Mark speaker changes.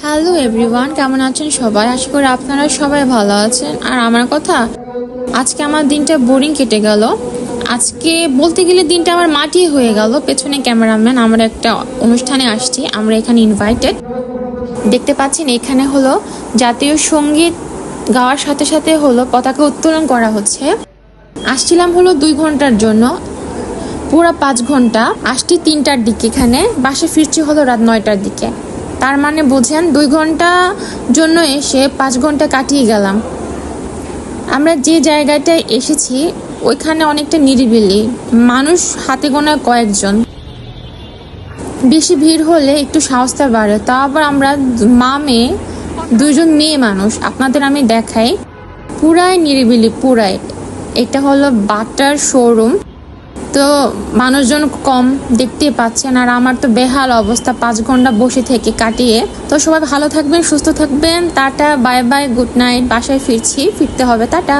Speaker 1: Hello everyone, কেমন আছেন সবাই? আশা করি আপনারা সবাই ভালো আছেন। আর আমার কথা, আজকে আমার দিনটা বোরিং কেটে গেল। আজকে বলতে গেলে দিনটা আমার মাটি হয়ে গেল। পেছনে ক্যামেরাম্যান, আমরা একটা অনুষ্ঠানে আসছি, আমরা এখানে ইনভাইটেড। দেখতে পাচ্ছেন এখানে হলো জাতীয় সঙ্গীত গাওয়ার সাথে সাথে হলো পতাকা উত্তোলন করা হচ্ছে। আসছিলাম হলো 2 ঘন্টার জন্য, পুরো 5 ঘন্টা। আসছি 3টার দিকে, এখানে বাসে ফিরছি হলো রাত 9টার দিকে। তার মানে বোঝেন 2 ঘন্টা জন্য এসে 5 ঘন্টা কাটিয়ে গেলাম। আমরা যে জায়গাটায় এসেছি ওইখানে অনেকটা নিরিবিলি, মানুষ হাতে গোনা কয়েকজন। বেশি ভিড় হলে একটু সাহসটা বাড়ে। তাও আবার আমরা মা মেয়ে, 2জন মেয়ে মানুষ। আপনাদের আমি দেখাই, পুরাই নিরিবিলি, পুরাই। এটা হলো বাটার শোরুম, তো মানুষজন কম, দেখতেই পাচ্ছেন। আর আমার তো বেহাল অবস্থা 5 ঘন্টা বসে থেকে কাটিয়ে। তো সবাই ভালো থাকবেন, সুস্থ থাকবেন। Tata, bye bye, good night. বাসায় ফিরতে হবে, টাটা।